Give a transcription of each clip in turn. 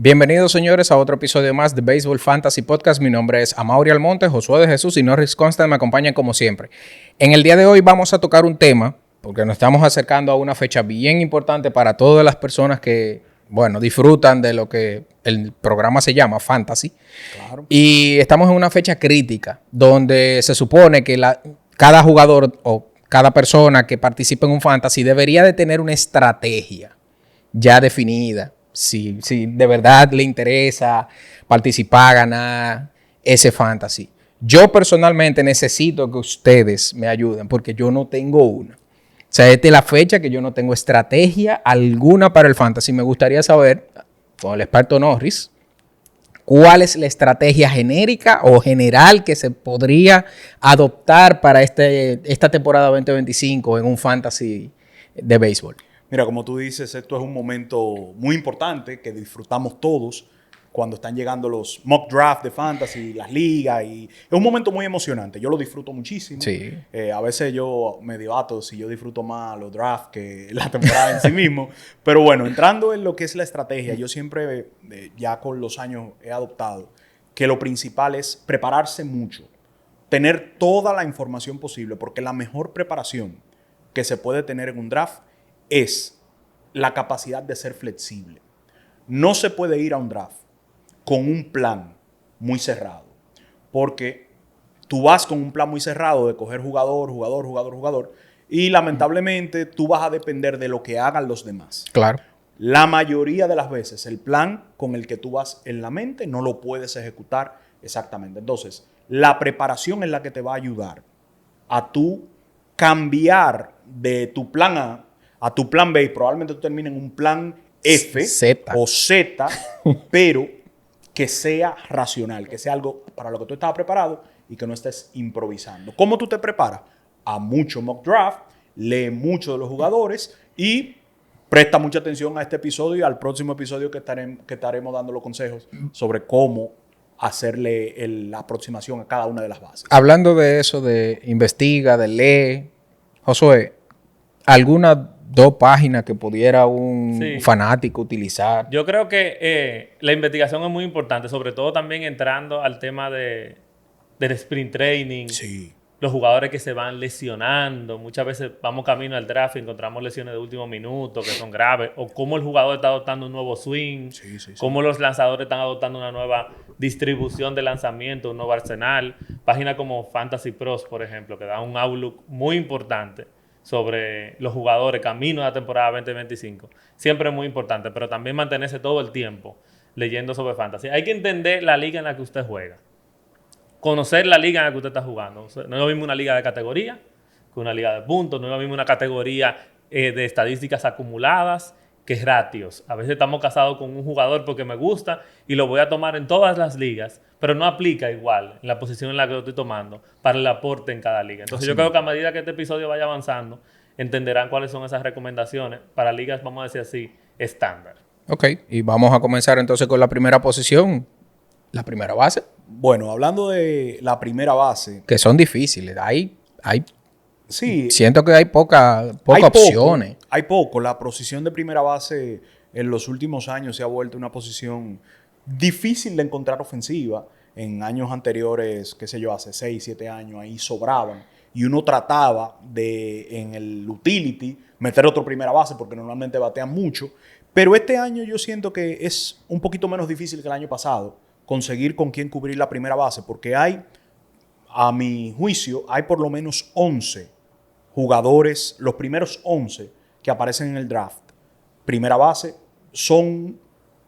Bienvenidos, señores, a otro episodio más de Baseball Fantasy Podcast. Mi nombre es Amaury Almonte, Josué de Jesús y Norris Constant me acompañan como siempre. En el día de hoy vamos a tocar un tema, porque nos estamos acercando a una fecha bien importante para todas las personas que, disfrutan de lo que el programa se llama Fantasy. Claro. Y estamos en una fecha crítica, donde se supone que cada jugador o cada persona que participa en un Fantasy debería de tener una estrategia ya definida. Si de verdad le interesa participar, ganar ese fantasy. Yo personalmente necesito que ustedes me ayuden porque yo no tengo una. O sea, esta es la fecha que yo no tengo estrategia alguna para el fantasy. Me gustaría saber, con el experto Norris, cuál es la estrategia genérica o general que se podría adoptar para esta temporada 2025 en un fantasy de béisbol. Mira, como tú dices, esto es un momento muy importante que disfrutamos todos cuando están llegando los mock draft de fantasy, las ligas, y es un momento muy emocionante. Yo lo disfruto muchísimo. Sí. A veces yo me debato si yo disfruto más los drafts que la temporada en sí mismo. Pero bueno, entrando en lo que es la estrategia, yo siempre, ya con los años, he adoptado que lo principal es prepararse mucho, tener toda la información posible, porque la mejor preparación que se puede tener en un draft es la capacidad de ser flexible. No se puede ir a un draft con un plan muy cerrado, porque tú vas con un plan muy cerrado de coger jugador, y lamentablemente tú vas a depender de lo que hagan los demás. Claro. La mayoría de las veces el plan con el que tú vas en la mente no lo puedes ejecutar exactamente. Entonces, la preparación es la que te va a ayudar a tú cambiar de tu plan A tu plan B, y probablemente tú termines en un plan F Z. o Z, pero que sea racional, que sea algo para lo que tú estabas preparado y que no estés improvisando. ¿Cómo tú te preparas? A mucho mock draft, lee mucho de los jugadores y presta mucha atención a este episodio y al próximo episodio que estaremos dando los consejos sobre cómo hacerle la aproximación a cada una de las bases. Hablando de eso, de investiga, de lee, Josué, ¿alguna dos páginas que pudiera un fanático utilizar? Yo creo que la investigación es muy importante, sobre todo también entrando al tema del sprint training. Sí. Los jugadores que se van lesionando. Muchas veces vamos camino al draft y encontramos lesiones de último minuto que son graves. O cómo el jugador está adoptando un nuevo swing. Cómo los lanzadores están adoptando una nueva distribución de lanzamiento, un nuevo arsenal. Páginas como Fantasy Pros, por ejemplo, que da un outlook muy importante sobre los jugadores camino a la temporada 2025. Siempre es muy importante, pero también mantenerse todo el tiempo leyendo sobre fantasy. Hay que entender la liga en la que usted juega. Conocer la liga en la que usted está jugando. O sea, no es lo mismo una liga de categoría que una liga de puntos. No es lo mismo una categoría de estadísticas acumuladas que ratios. A veces estamos casados con un jugador porque me gusta y lo voy a tomar en todas las ligas, pero no aplica igual en la posición en la que lo estoy tomando para el aporte en cada liga. Entonces yo creo que a medida que este episodio vaya avanzando, entenderán cuáles son esas recomendaciones para ligas, vamos a decir así, estándar. Ok, y vamos a comenzar entonces con la primera posición, la primera base. Bueno, hablando de la primera base. Que son difíciles. Sí. Siento que hay pocas opciones. Hay poco. La posición de primera base en los últimos años se ha vuelto una posición difícil de encontrar ofensiva. En años anteriores, qué sé yo, hace 6, 7 años, ahí sobraban. Y uno trataba de, en el utility, meter otro primera base porque normalmente batean mucho. Pero este año yo siento que es un poquito menos difícil que el año pasado conseguir con quién cubrir la primera base, porque hay, a mi juicio, hay por lo menos 11 jugadores, los primeros 11 que aparecen en el draft, primera base, son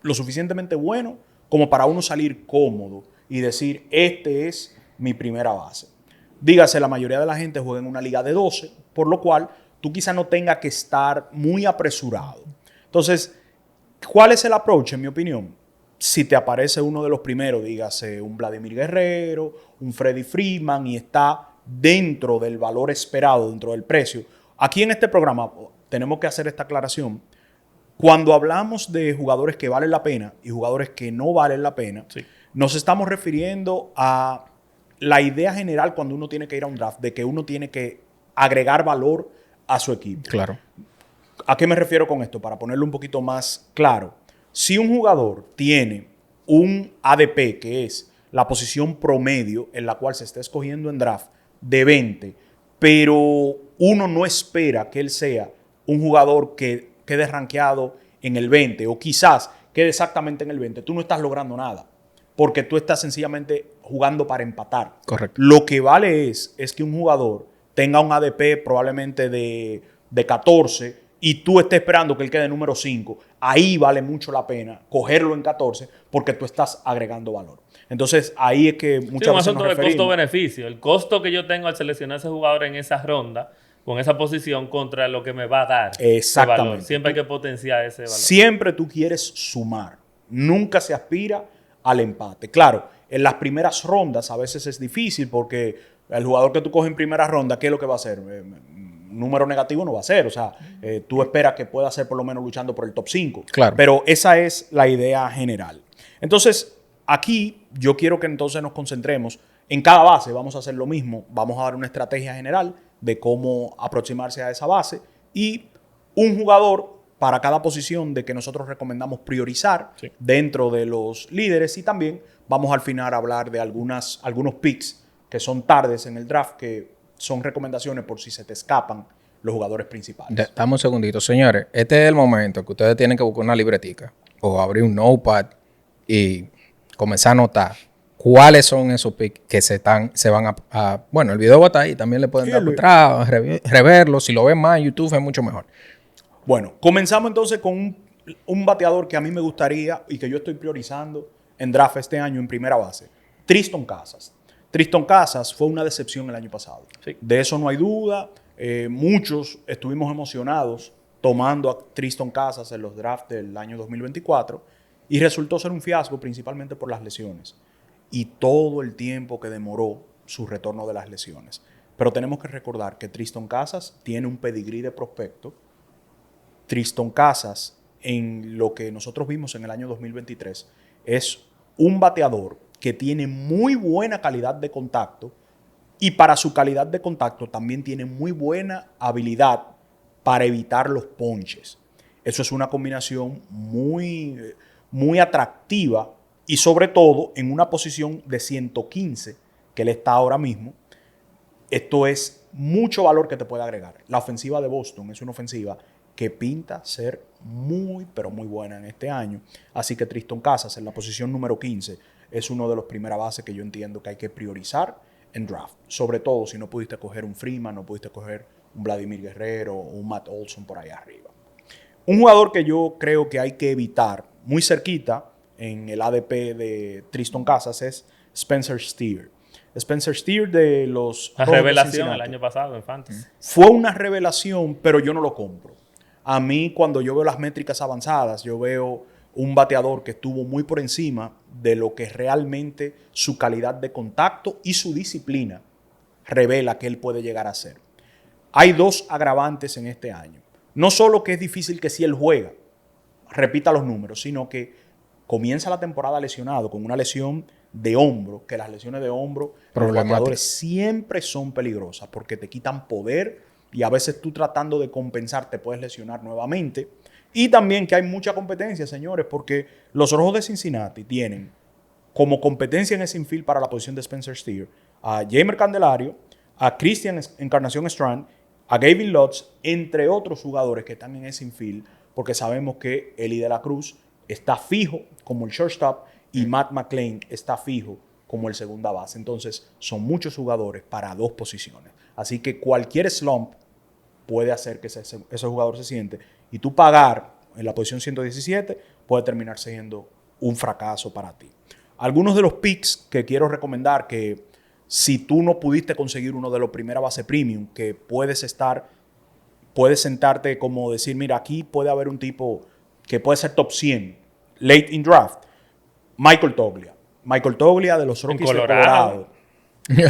lo suficientemente buenos como para uno salir cómodo y decir, este es mi primera base. Dígase, la mayoría de la gente juega en una liga de 12, por lo cual tú quizá no tengas que estar muy apresurado. Entonces, ¿cuál es el approach, en mi opinión? Si te aparece uno de los primeros, dígase un Vladimir Guerrero, un Freddie Freeman, y está dentro del valor esperado, dentro del precio. Aquí en este programa tenemos que hacer esta aclaración. Cuando hablamos de jugadores que valen la pena y jugadores que no valen la pena, nos estamos refiriendo a la idea general cuando uno tiene que ir a un draft, de que uno tiene que agregar valor a su equipo. Claro. ¿A qué me refiero con esto? Para ponerlo un poquito más claro. Si un jugador tiene un ADP, que es la posición promedio en la cual se está escogiendo en draft, de 20, pero uno no espera que él sea un jugador que quede rankeado en el 20 o quizás quede exactamente en el 20, tú no estás logrando nada porque tú estás sencillamente jugando para empatar. Correcto. Lo que vale es que un jugador tenga un ADP probablemente de 14 y tú estés esperando que él quede número 5. Ahí vale mucho la pena cogerlo en 14 porque tú estás agregando valor. Entonces, ahí es que muchas veces nos referimos. De costo-beneficio. El costo que yo tengo al seleccionar a ese jugador en esa ronda, con esa posición, contra lo que me va a dar ese valor. Siempre hay que potenciar ese valor. Siempre tú quieres sumar. Nunca se aspira al empate. Claro, en las primeras rondas a veces es difícil porque el jugador que tú coges en primera ronda, ¿qué es lo que va a hacer? Número negativo no va a ser. O sea, tú esperas que pueda ser por lo menos luchando por el top 5. Claro. Pero esa es la idea general. Entonces, aquí yo quiero que entonces nos concentremos en cada base. Vamos a hacer lo mismo. Vamos a dar una estrategia general de cómo aproximarse a esa base y un jugador para cada posición de que nosotros recomendamos priorizar dentro de los líderes, y también vamos al final a hablar de algunos picks que son tardes en el draft, que son recomendaciones por si se te escapan los jugadores principales. Dame un segundito, señores. Este es el momento que ustedes tienen que buscar una libretica o abrir un notepad y comenzar a anotar cuáles son esos picks que se van a... Bueno, el video va a estar ahí. También le pueden dar para atrás, reverlo. Si lo ven más en YouTube es mucho mejor. Bueno, comenzamos entonces con un bateador que a mí me gustaría y que yo estoy priorizando en draft este año en primera base. Triston Casas. Triston Casas fue una decepción el año pasado. Sí. De eso no hay duda. Muchos estuvimos emocionados tomando a Triston Casas en los drafts del año 2024 y resultó ser un fiasco principalmente por las lesiones y todo el tiempo que demoró su retorno de las lesiones. Pero tenemos que recordar que Triston Casas tiene un pedigrí de prospecto. Triston Casas, en lo que nosotros vimos en el año 2023, es un bateador que tiene muy buena calidad de contacto y para su calidad de contacto también tiene muy buena habilidad para evitar los ponches. Eso es una combinación muy atractiva y sobre todo en una posición de 115 que él está ahora mismo. Esto es mucho valor que te puede agregar. La ofensiva de Boston es una ofensiva que pinta ser muy, pero muy buena en este año. Así que Triston Casas en la posición número 15 es uno de los primeras bases que yo entiendo que hay que priorizar en draft. Sobre todo si no pudiste coger un Freeman, no pudiste coger un Vladimir Guerrero o un Matt Olson por ahí arriba. Un jugador que yo creo que hay que evitar muy cerquita en el ADP de Triston Casas es Spencer Steer. Spencer Steer de los... La revelación el año pasado en Fantasy. Fue una revelación, pero yo no lo compro. A mí, cuando yo veo las métricas avanzadas, yo veo un bateador que estuvo muy por encima de lo que realmente su calidad de contacto y su disciplina revela que él puede llegar a ser. Hay dos agravantes en este año. No solo que es difícil que si él juega, repita los números, sino que comienza la temporada lesionado con una lesión de hombro, que las lesiones de hombro para los bateadores siempre son peligrosas porque te quitan poder y a veces tú tratando de compensar te puedes lesionar nuevamente. Y también que hay mucha competencia, señores, porque los Rojos de Cincinnati tienen como competencia en ese infield para la posición de Spencer Steer a Jeimer Candelario, a Christian Encarnación Strand, a Gavin Lutz, entre otros jugadores que están en ese infield, porque sabemos que Eli de la Cruz está fijo como el shortstop y Matt McLain está fijo como el segunda base. Entonces, son muchos jugadores para dos posiciones. Así que cualquier slump puede hacer que ese jugador se siente. Y tú pagar en la posición 117 puede terminar siendo un fracaso para ti. Algunos de los picks que quiero recomendar que si tú no pudiste conseguir uno de los primera base premium, que puedes sentarte como decir, mira, aquí puede haber un tipo que puede ser top 100, late in draft. Michael Toglia. Michael Toglia de los Rockies de Colorado.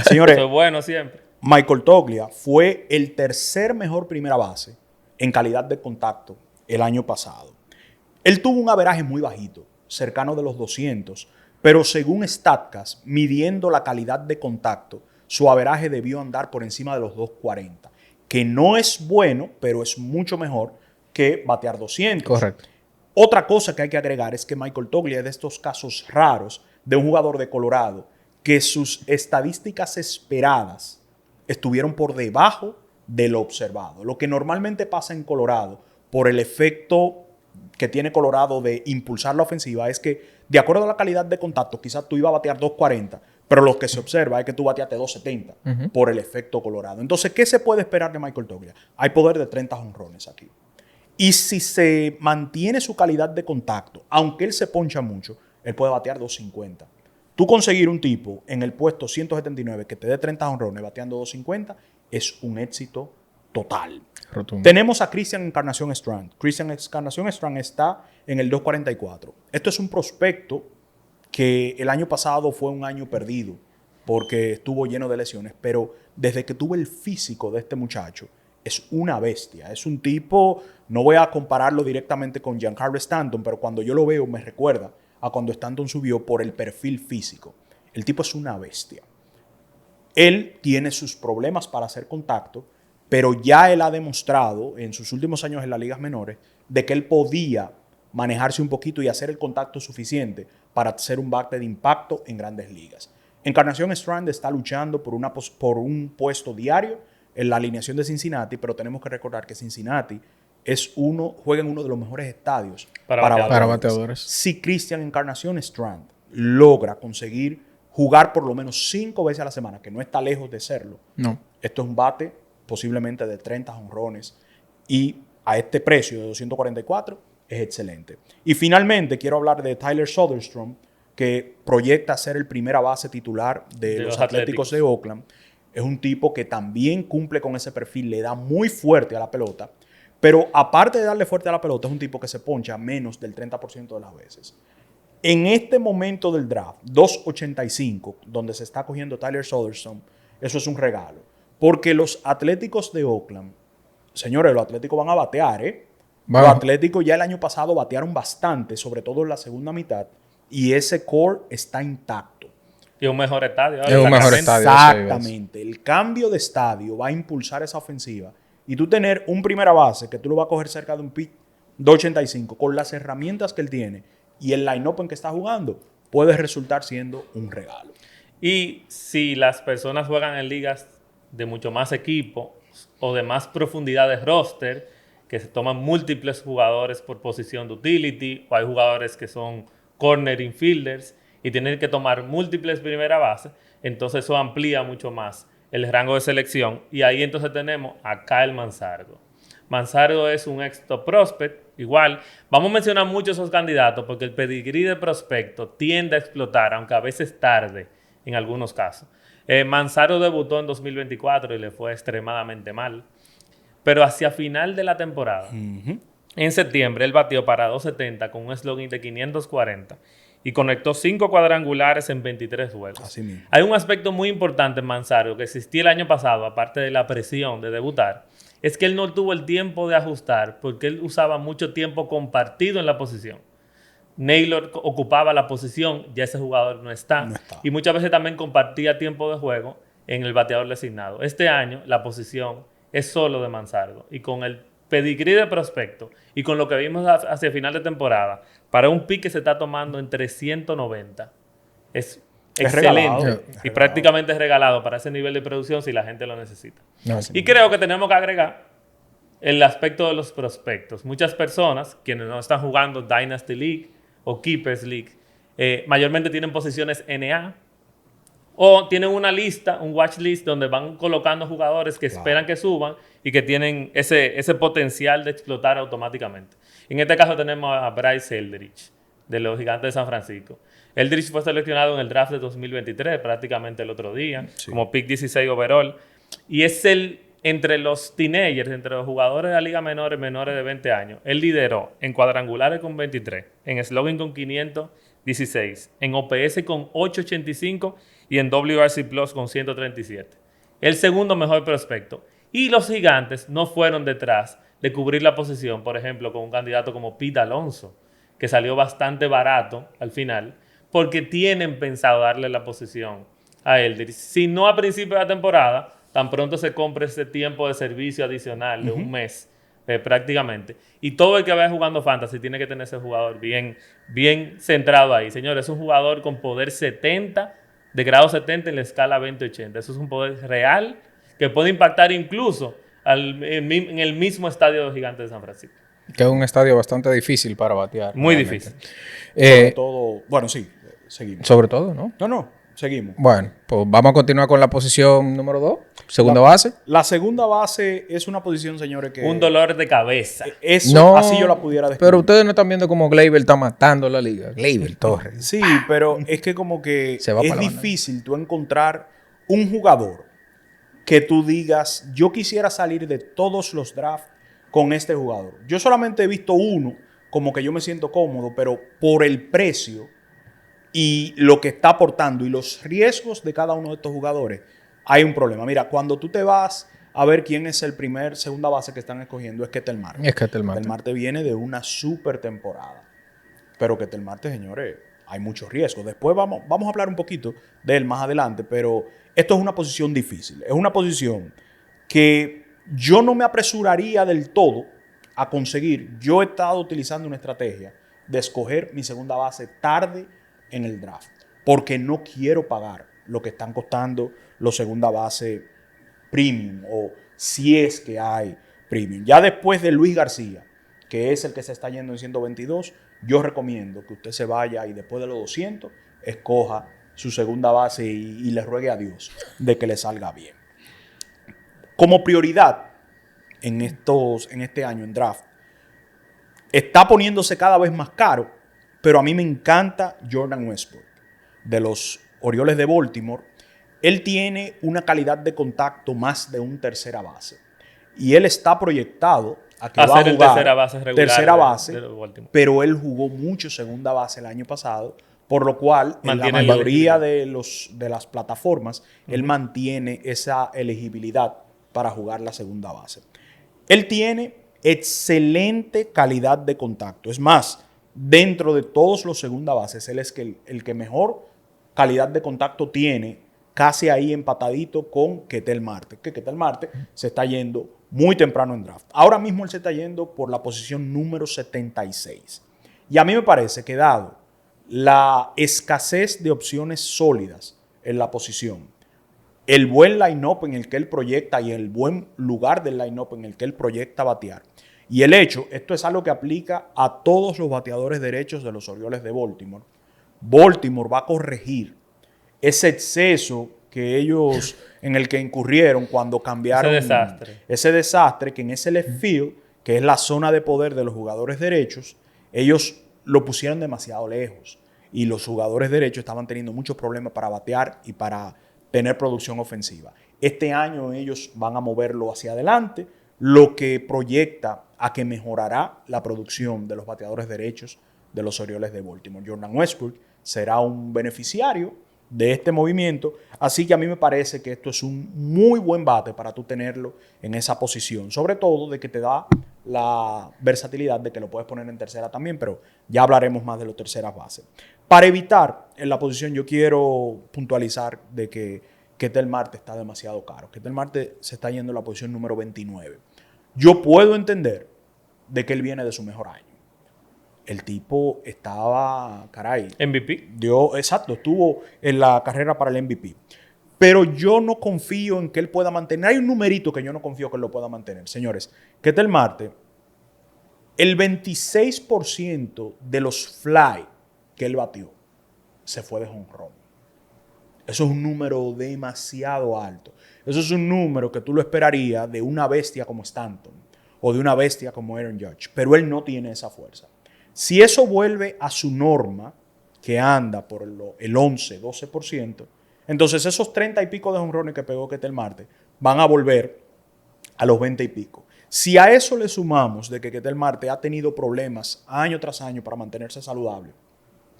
Señores, eso es bueno siempre. Michael Toglia fue el tercer mejor primera base en calidad de contacto el año pasado. Él tuvo un averaje muy bajito, cercano de los 200, pero según StatCast, midiendo la calidad de contacto, su averaje debió andar por encima de los 240, que no es bueno, pero es mucho mejor que batear 200. Correcto. Otra cosa que hay que agregar es que Michael Toglia es de estos casos raros de un jugador de Colorado que sus estadísticas esperadas estuvieron por debajo de lo observado. Lo que normalmente pasa en Colorado por el efecto que tiene Colorado de impulsar la ofensiva es que, de acuerdo a la calidad de contacto, quizás tú ibas a batear 2.40, pero lo que se observa es que tú bateaste 2.70 por el efecto Colorado. Entonces, ¿qué se puede esperar de Michael Toglia? Hay poder de 30 jonrones aquí. Y si se mantiene su calidad de contacto, aunque él se poncha mucho, él puede batear 2.50. Tú conseguir un tipo en el puesto 179 que te dé 30 jonrones bateando 2.50 es un éxito total. Rotundo. Tenemos a Christian Encarnación Strand. Christian Encarnación Strand está en el 2.44. Esto es un prospecto que el año pasado fue un año perdido porque estuvo lleno de lesiones, pero desde que tuve el físico de este muchacho, es una bestia. Es un tipo, no voy a compararlo directamente con Giancarlo Stanton, pero cuando yo lo veo me recuerda a cuando Stanton subió por el perfil físico. El tipo es una bestia. Él tiene sus problemas para hacer contacto, pero ya él ha demostrado en sus últimos años en las ligas menores de que él podía manejarse un poquito y hacer el contacto suficiente para ser un bate de impacto en grandes ligas. Encarnación Strand está luchando por un puesto diario en la alineación de Cincinnati, pero tenemos que recordar que Cincinnati juega en uno de los mejores estadios para bateadores. Si Christian Encarnación Strand logra conseguir jugar por lo menos 5 veces a la semana, que no está lejos de serlo, esto es un bate posiblemente de 30 jonrones y a este precio de 244 es excelente. Y finalmente quiero hablar de Tyler Soderstrom, que proyecta ser el primera base titular de los Atléticos de Oakland. Es un tipo que también cumple con ese perfil, le da muy fuerte a la pelota, pero aparte de darle fuerte a la pelota, es un tipo que se poncha menos del 30% de las veces. En este momento del draft, 2.85, donde se está cogiendo Tyler Soderstrom, eso es un regalo. Porque los Atléticos de Oakland, señores, los Atléticos van a batear, ¿eh? Los Atléticos ya el año pasado batearon bastante, sobre todo en la segunda mitad, y ese core está intacto. Y un mejor estadio. Es un mejor estadio. Exactamente. El cambio de estadio va a impulsar esa ofensiva. Y tú tener un primera base que tú lo vas a coger cerca de un pick 2.85 con las herramientas que él tiene y el line-up en que está jugando, puede resultar siendo un regalo. Y si las personas juegan en ligas de mucho más equipo o de más profundidad de roster, que se toman múltiples jugadores por posición de utility, o hay jugadores que son corner infielders y tienen que tomar múltiples primera bases, entonces eso amplía mucho más el rango de selección. Y ahí entonces tenemos a Kyle Manzardo. Manzardo es un éxito prospect. Igual, vamos a mencionar muchos esos candidatos porque el pedigrí de prospecto tiende a explotar, aunque a veces tarde en algunos casos. Manzardo debutó en 2024 y le fue extremadamente mal. Pero hacia final de la temporada, en septiembre, él batió para 270 con un slogan de 540 y conectó 5 cuadrangulares en 23 juegos. Así mismo. Hay un aspecto muy importante en Manzardo que existía el año pasado, aparte de la presión de debutar, es que él no tuvo el tiempo de ajustar porque él usaba mucho tiempo compartido en la posición. Naylor ocupaba la posición, ya ese jugador no está. Y muchas veces también compartía tiempo de juego en el bateador designado. Este año la posición es solo de Manzardo. Y con el pedigrí de prospecto y con lo que vimos hacia final de temporada, para un pick que se está tomando en 390, es excelente. Regalado, y prácticamente es regalado para ese nivel de producción si la gente lo necesita. Y creo que tenemos que agregar el aspecto de los prospectos. Muchas personas, quienes no están jugando Dynasty League o Keepers League, mayormente tienen posiciones NA o tienen una lista, un watch list donde van colocando jugadores que esperan que suban y que tienen ese potencial de explotar automáticamente. En este caso tenemos a Bryce Eldridge, de los Gigantes de San Francisco. Eldridge fue seleccionado en el draft de 2023, prácticamente el otro día, como pick 16 overall. Y es entre los teenagers, entre los jugadores de la liga menores de 20 años, él lideró en cuadrangulares con 23, en slogan con 516, en OPS con 885 y en WRC Plus con 137. El segundo mejor prospecto. Y los Gigantes no fueron detrás de cubrir la posición, por ejemplo, con un candidato como Pete Alonso, que salió bastante barato al final, porque tienen pensado darle la posición a Eldridge. Si no a principio de la temporada, tan pronto se compre ese tiempo de servicio adicional de un mes prácticamente. Y todo el que vaya jugando fantasy tiene que tener ese jugador bien centrado ahí. Señores, es un jugador con poder 70, de grado 70 en la escala 20-80. Eso es un poder real que puede impactar incluso en el mismo estadio de los Gigantes de San Francisco. Que es un estadio bastante difícil para batear. Muy realmente. difícil. Sobre todo, bueno, sí, seguimos. Sobre todo, ¿no? No, seguimos. Bueno, pues vamos a continuar con la posición número 2, segunda base. La segunda base es una posición, señores, que... Un dolor de cabeza. Eso, No, así yo la pudiera describir. pero ustedes no están viendo cómo Gleyber está matando la liga. Gleyber Torres. Sí, pero es que como que Se va es para la banda. difícil tú encontrar un jugador que tú digas, yo quisiera salir de todos los drafts con este jugador. Yo solamente he visto uno como que yo me siento cómodo, pero por el precio y lo que está aportando y los riesgos de cada uno de estos jugadores, hay un problema. Mira, cuando tú te vas a ver quién es el segunda base que están escogiendo, es Ketel Marte. Es Ketel Marte. Ketel Marte viene de una super temporada. Pero Ketel Marte, señores, hay muchos riesgos. Después vamos a hablar un poquito de él más adelante, pero esto es una posición difícil. Es una posición que yo no me apresuraría del todo a conseguir. Yo he estado utilizando una estrategia de escoger mi segunda base tarde en el draft, porque no quiero pagar lo que están costando los segunda base premium, o si es que hay premium. Ya después de Luis García, que es el que se está yendo en 122, yo recomiendo que usted se vaya y después de los 200 escoja su segunda base y le ruegue a Dios de que le salga bien. Como prioridad en este año en draft, está poniéndose cada vez más caro, pero a mí me encanta Jordan Westburg de los Orioles de Baltimore. Él tiene una calidad de contacto más de un tercera base y él está proyectado a que va a jugar tercera base regular, pero él jugó mucho segunda base el año pasado, por lo cual en la mayoría de las plataformas él mantiene esa elegibilidad para jugar la segunda base. Él tiene excelente calidad de contacto. Es más, dentro de todos los segunda bases, él es el que mejor calidad de contacto tiene, casi ahí empatadito con Ketel Marte, que Ketel Marte se está yendo muy temprano en draft. Ahora mismo él se está yendo por la posición número 76. Y a mí me parece que dado la escasez de opciones sólidas en la posición, el buen line-up en el que él proyecta y el buen lugar del line-up en el que él proyecta batear, y el hecho, esto es algo que aplica a todos los bateadores derechos de los Orioles de Baltimore, Baltimore va a corregir ese exceso que ellos en el que incurrieron cuando cambiaron ese desastre que en ese left field, que es la zona de poder de los jugadores derechos, ellos lo pusieron demasiado lejos y los jugadores derechos estaban teniendo muchos problemas para batear y para tener producción ofensiva. Este año ellos van a moverlo hacia adelante, lo que proyecta a que mejorará la producción de los bateadores derechos de los Orioles de Baltimore. Jordan Westburg será un beneficiario de este movimiento, así que a mí me parece que esto es un muy buen bate para tú tenerlo en esa posición, sobre todo de que te da la versatilidad de que lo puedes poner en tercera también, pero ya hablaremos más de las terceras bases. Para evitar en la posición, yo quiero puntualizar de que Ketel Marte está demasiado caro. Ketel Marte se está yendo a la posición número 29. Yo puedo entender de que él viene de su mejor año. El tipo estaba, caray. MVP. Estuvo en la carrera para el MVP. Pero yo no confío en que él pueda mantener. Hay un numerito que yo no confío que él lo pueda mantener. Señores, Ketel Marte, el 26% de los fly que él batió se fue de jonrón. Eso es un número demasiado alto. Eso es un número que tú lo esperarías de una bestia como Stanton o de una bestia como Aaron Judge. Pero él no tiene esa fuerza. Si eso vuelve a su norma, que anda por el 11, 12%, entonces esos 30 y pico de jonrones que pegó Ketel Marte van a volver a los 20 y pico. Si a eso le sumamos de que Ketel Marte ha tenido problemas año tras año para mantenerse saludable,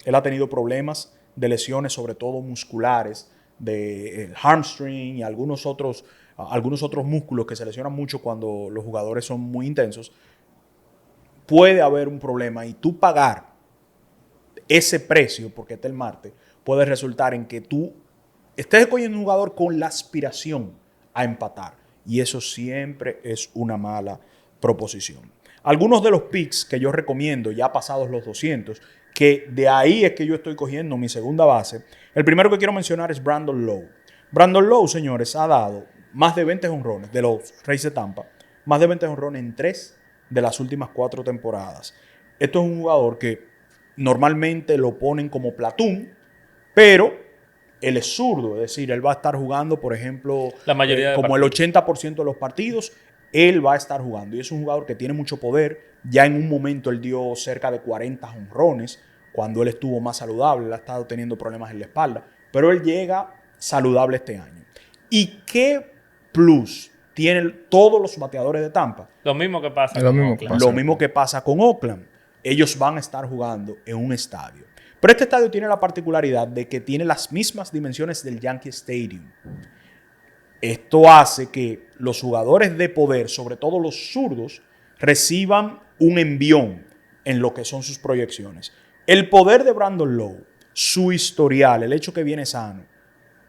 él ha tenido problemas de lesiones, sobre todo musculares, de hamstring y algunos otros músculos que se lesionan mucho cuando los jugadores son muy intensos, puede haber un problema y tú pagar ese precio por Ketel Marte puede resultar en que tú estés escogiendo un jugador con la aspiración a empatar. Y eso siempre es una mala proposición. Algunos de los picks que yo recomiendo, ya pasados los 200, que de ahí es que yo estoy cogiendo mi segunda base. El primero que quiero mencionar es Brandon Lowe. Brandon Lowe, señores, ha dado más de 20 jonrones de los Rays de Tampa, más de 20 jonrones en 3 de las últimas 4 temporadas. Esto es un jugador que normalmente lo ponen como platoon, pero él es zurdo, es decir, él va a estar jugando, por ejemplo, la mayoría de como partidos. El 80% de los partidos, él va a estar jugando. Y es un jugador que tiene mucho poder. Ya en un momento él dio cerca de 40 jonrones cuando él estuvo más saludable. Él ha estado teniendo problemas en la espalda, pero él llega saludable este año. ¿Y qué plus tienen todos los bateadores de Tampa? Lo mismo que pasa Lo con mismo Oakland. Lo mismo que pasa con Oakland. Ellos van a estar jugando en un estadio. Pero este estadio tiene la particularidad de que tiene las mismas dimensiones del Yankee Stadium. Esto hace que los jugadores de poder, sobre todo los zurdos, reciban un envión en lo que son sus proyecciones. El poder de Brandon Lowe, su historial, el hecho que viene sano,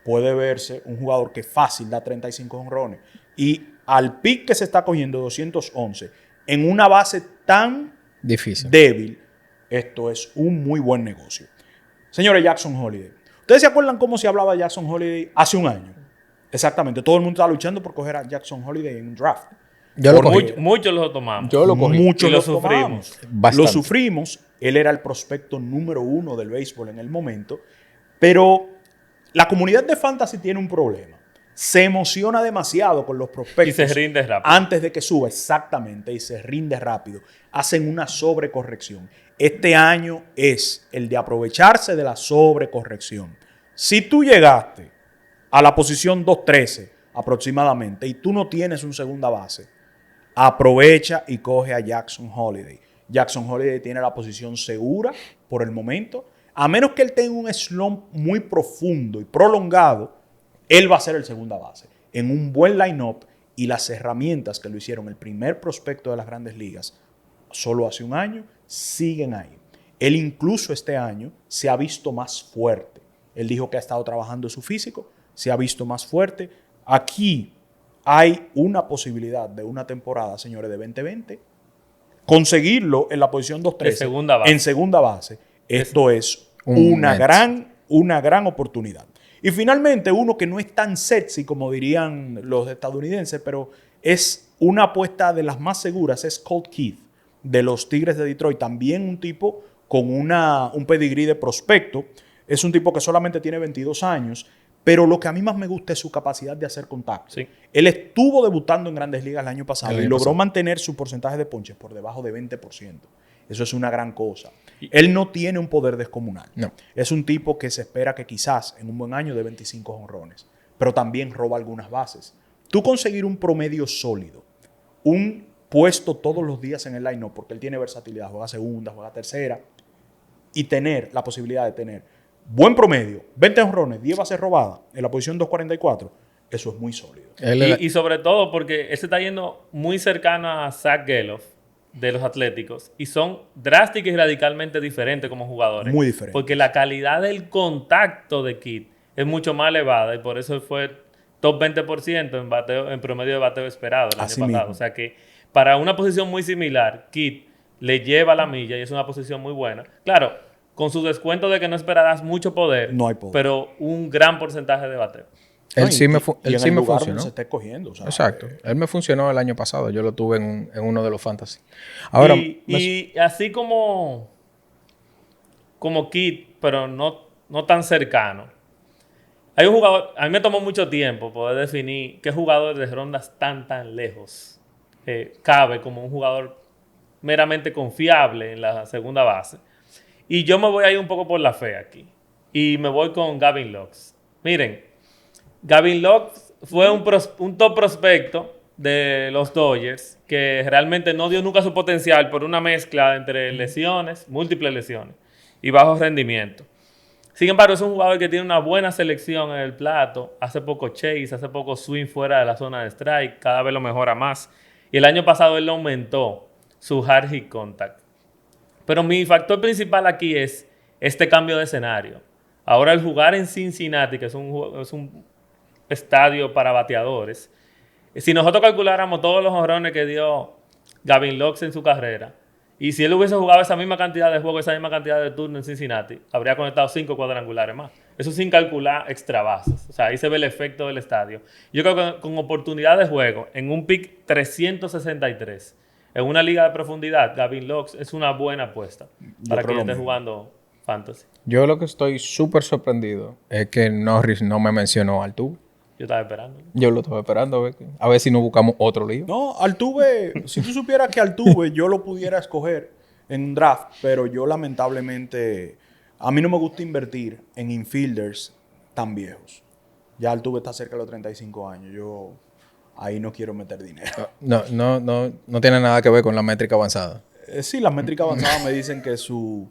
puede verse un jugador que fácil da 35 jonrones. Y al pick que se está cogiendo 211, en una base tan Difícil. débil, esto es un muy buen negocio. Señores, Jackson Holiday. ¿Ustedes se acuerdan cómo se hablaba de Jackson Holiday hace un año? Exactamente. Todo el mundo estaba luchando por coger a Jackson Holiday en un draft. Yo lo cogí. Muchos lo tomamos. Yo lo cogí. Muchos Y lo lo sufrimos. sufrimos. Bastante. Lo sufrimos. Él era el prospecto número 1 del béisbol en el momento. Pero la comunidad de fantasy tiene un problema. Se emociona demasiado con los prospectos. Y se rinde rápido. Antes de que suba, exactamente. Y se rinde rápido. Hacen una sobrecorrección. Este año es el de aprovecharse de la sobrecorrección. Si tú llegaste a la posición 213 aproximadamente y tú no tienes un segunda base, aprovecha y coge a Jackson Holiday. Jackson Holiday tiene la posición segura por el momento. A menos que él tenga un slump muy profundo y prolongado, él va a ser el segunda base. En un buen line-up y las herramientas que lo hicieron el primer prospecto de las Grandes Ligas solo hace un año, siguen ahí. Él incluso este año se ha visto más fuerte. Él dijo que ha estado trabajando su físico, se ha visto más fuerte. Aquí hay una posibilidad de una temporada, señores, de 2020, conseguirlo en la posición 213 segunda base. en segunda base. Esto es un una Mets. gran oportunidad. Y finalmente, uno que no es tan sexy como dirían los estadounidenses, pero es una apuesta de las más seguras, es Colt Keith, de los Tigres de Detroit. También un tipo con un pedigrí de prospecto. Es un tipo que solamente tiene 22 años, pero lo que a mí más me gusta es su capacidad de hacer contacto. Sí. Él estuvo debutando en Grandes Ligas el año pasado El y año logró pasado. mantener su porcentaje de ponches por debajo de 20%. Eso es una gran cosa. Él no tiene un poder descomunal. No. Es un tipo que se espera que quizás en un buen año de 25 jonrones, pero también roba algunas bases. Tú conseguir un promedio sólido, un puesto todos los días en el line-up, porque él tiene versatilidad, juega segunda, juega tercera, y tener la posibilidad de tener buen promedio, 20 jonrones, 10 bases robadas en la posición 244, eso es muy sólido. Y sobre todo porque él se está yendo muy cercano a Zach Geloff de los Atléticos y son drásticos y radicalmente diferentes como jugadores. Muy diferentes. Porque la calidad del contacto de Kidd es mucho más elevada y por eso fue top 20% en, bateo, en promedio de bateo esperado el Así año pasado. mismo. O sea que para una posición muy similar, Kidd le lleva la milla y es una posición muy buena. Claro, con su descuento de que no esperarás mucho poder, No hay poder. pero un gran porcentaje de bateo. Él No, sí me, y en sí el me lugar funcionó. donde se esté cogiendo. O sea, Exacto. Él me funcionó el año pasado. Yo lo tuve en uno de los fantasy. Ahora, y así como Kidd, pero no tan cercano. Hay un jugador, a mí me tomó mucho tiempo poder definir qué jugador de rondas tan lejos cabe como un jugador meramente confiable en la segunda base. Y yo me voy a ir un poco por la fe aquí. Y me voy con Gavin Lux. Miren, Gavin Lux fue un top prospecto de los Dodgers que realmente no dio nunca su potencial por una mezcla entre lesiones, múltiples lesiones y bajo rendimiento. Sin embargo, es un jugador que tiene una buena selección en el plato. Hace poco chase, hace poco swing fuera de la zona de strike. Cada vez lo mejora más. Y el año pasado él aumentó su hard hit contact. Pero mi factor principal aquí es este cambio de escenario. Ahora el jugar en Cincinnati, que es un estadio para bateadores, si nosotros calculáramos todos los jonrones que dio Gavin Lux en su carrera. Y si él hubiese jugado esa misma cantidad de juegos, esa misma cantidad de turnos en Cincinnati, habría conectado 5 cuadrangulares más. Eso sin calcular extra bases. O sea, ahí se ve el efecto del estadio. Yo creo que con oportunidad de juego, en un pick 363, en una liga de profundidad, Gavin Lux es una buena apuesta para quien esté jugando fantasy. Yo lo que estoy súper sorprendido es que Norris no me mencionó a Altuve. Yo estaba esperando. Yo lo estaba esperando a ver si no buscamos otro lío. No, Altuve, si tú supieras que Altuve yo lo pudiera escoger en un draft, pero yo lamentablemente, a mí no me gusta invertir en infielders tan viejos. Ya Altuve está cerca de los 35 años. Yo ahí no quiero meter dinero. No tiene nada que ver con la métrica avanzada. Sí, las métricas avanzadas me dicen que su